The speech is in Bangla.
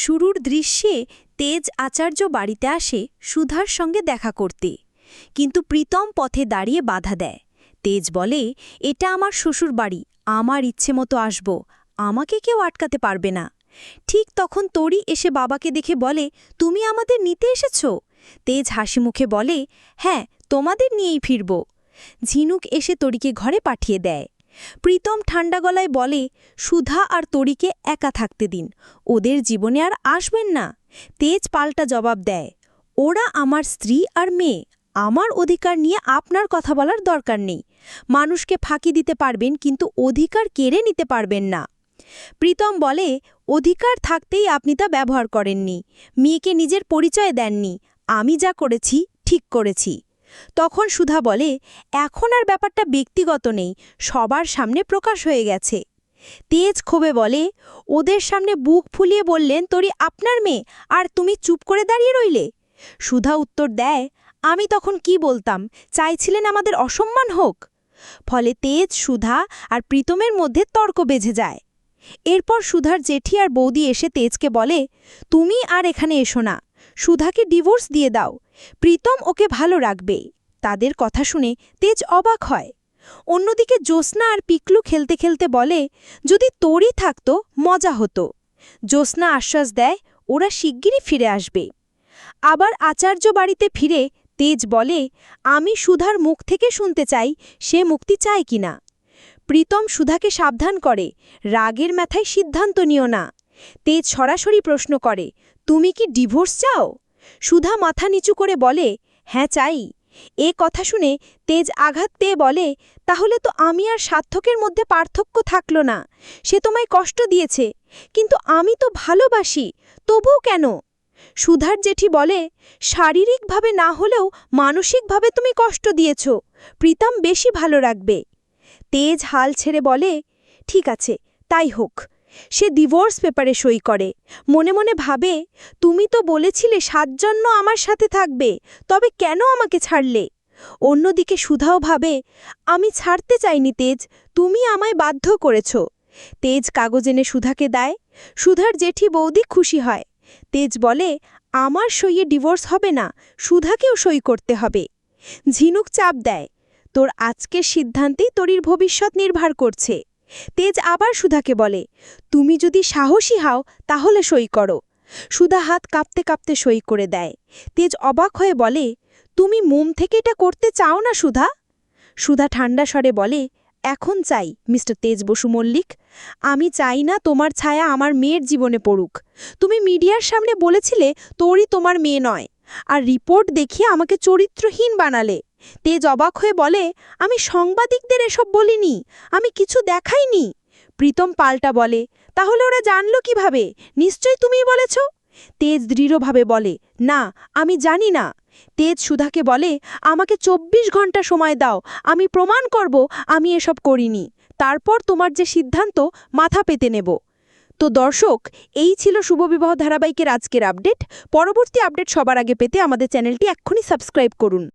শুরুর দৃশ্যে তেজ আচার্য বাড়িতে আসে সুধার সঙ্গে দেখা করতে, কিন্তু প্রীতম পথে দাঁড়িয়ে বাধা দেয়। তেজ বলে, এটা আমার শ্বশুর বাড়ি, আমার ইচ্ছে মতো আসব, আমাকে কেউ আটকাতে পারবে না। ঠিক তখন তরি এসে বাবাকে দেখে বলে, তুমি আমাদের নিতে এসেছ? তেজ হাসি মুখে বলে, হ্যাঁ, তোমাদের নিয়েই ফিরব। ঝিনুক এসে তরিকে ঘরে পাঠিয়ে দেয়। প্রীতম ঠান্ডা গলায় বলে, সুধা আর তরিকে একা থাকতে দিন, ওদের জীবনে আর আসবেন না। তেজ পাল্টা জবাব দেয়, ওরা আমার স্ত্রী আর মেয়ে, আমার অধিকার নিয়ে আপনার কথা বলার দরকার নেই। মানুষকে ফাঁকি দিতে পারবেন, কিন্তু অধিকার কেড়ে নিতে পারবেন না। প্রীতম বলে, অধিকার থাকতেই আপনি তা ব্যবহার করেননি, মেয়েকে নিজের পরিচয় দেননি। আমি যা করেছি ঠিক করেছি। তখন সুধা বলে, এখন আর ব্যাপারটা ব্যক্তিগত নেই, সবার সামনে প্রকাশ হয়ে গেছে। তেজ ক্ষোভে বলে, ওদের সামনে বুক ফুলিয়ে বললেন তরি আপনার মেয়ে, আর তুমি চুপ করে দাঁড়িয়ে রইলে? সুধা উত্তর দেয়, আমি তখন কি বলতাম? চাইছিলেন আমাদের অসম্মান হোক? ফলে তেজ, সুধা আর প্রীতমের মধ্যে তর্ক বেঁধে যায়। এরপর সুধার জেঠি আর বৌদি এসে তেজকে বলে, তুমি আর এখানে এসো না, সুধাকে ডিভোর্স দিয়ে দাও, প্রীতম ওকে ভালো রাখবে। তাদের কথা শুনে তেজ অবাক হয়। অন্যদিকে জ্যোৎস্না আর পিকলু খেলতে খেলতে বলে, যদি তরি থাকতো মজা হতো। জ্যোৎস্না আশ্বাস দেয়, ওরা শিগগিরই ফিরে আসবে। আবার আচার্য বাড়িতে ফিরে তেজ বলে, আমি সুধার মুখ থেকে শুনতে চাই সে মুক্তি চায় কিনা। প্রীতম সুধাকে সাবধান করে, রাগের মাথায় সিদ্ধান্ত নিও না। তেজ সরাসরি প্রশ্ন করে, তুমি কি ডিভোর্স চাও? সুধা মাথা নিচু করে বলে, হ্যাঁ চাই। এ কথা শুনে তেজ আঘাত পেয়ে বলে, তাহলে তো আমি আর সার্থকের মধ্যে পার্থক্য থাকল না। সে তোমায় কষ্ট দিয়েছে, কিন্তু আমি তো ভালোবাসি, তবুও কেন? সুধার জেঠি বলে, শারীরিকভাবে না হলেও মানসিকভাবে তুমি কষ্ট দিয়েছ, প্রীতম বেশি ভালো রাখবে। তেজ হাল ছেড়ে বলে, ঠিক আছে, তাই হোক। সে ডিভোর্স পেপারে সই করে। মনে মনে ভাবে, তুমি তো বলেছিলে 7 জন্য আমার সাথে থাকবে, তবে কেন আমাকে ছাড়লে? অন্যদিকে সুধাও ভাবে, আমি ছাড়তে চাইনি তেজ, তুমি আমায় বাধ্য করেছ। তেজ কাগজ এনে সুধাকে দেয়। সুধার জেঠি বৌদি খুশি হয়। তেজ বলে, আমার সইয়ে ডিভোর্স হবে না, সুধাকেও সই করতে হবে। ঝিনুক চাপ দেয়, তোর আজকের সিদ্ধান্তেই তরির ভবিষ্যৎ নির্ভর করছে। তেজ আবার সুধাকে বলে, তুমি যদি সাহসী হও তাহলে সই করো। সুধা হাত কাঁপতে কাঁপতে সই করে দেয়। তেজ অবাক হয়ে বলে, তুমি মন থেকে এটা করতে চাও না সুধা? সুধা ঠান্ডা স্বরে বলে, এখন চাই মিস্টার তেজ বসু মল্লিক। আমি চাই না তোমার ছায়া আমার মেয়ের জীবনে পড়ুক। তুমি মিডিয়ার সামনে বলেছিলে তোরই তোমার মেয়ে নয়, আর রিপোর্ট দেখিয়ে আমাকে চরিত্রহীন বানালে। তেজ অবাক হয়ে বলে, আমি সাংবাদিকদের এসব বলিনি, আমি কিছু দেখাইনি। প্রীতম পাল্টা বলে, তাহলে ওরা জানলো কিভাবে? নিশ্চয়ই তুমিই বলেছ। তেজ দৃঢ়ভাবে বলে, না, আমি জানি না। তেজ সুধাকে বলে, আমাকে 24 ঘন্টা সময় দাও, আমি প্রমাণ করব আমি এসব করিনি। তারপর তোমার যে সিদ্ধান্ত মাথা পেতে নেব। তো দর্শক, এই ছিল শুভবিবাহ ধারাবাহিকের আজকের আপডেট। পরবর্তী আপডেট সবার আগে পেতে আমাদের চ্যানেলটি এক্ষুনি সাবস্ক্রাইব করুন।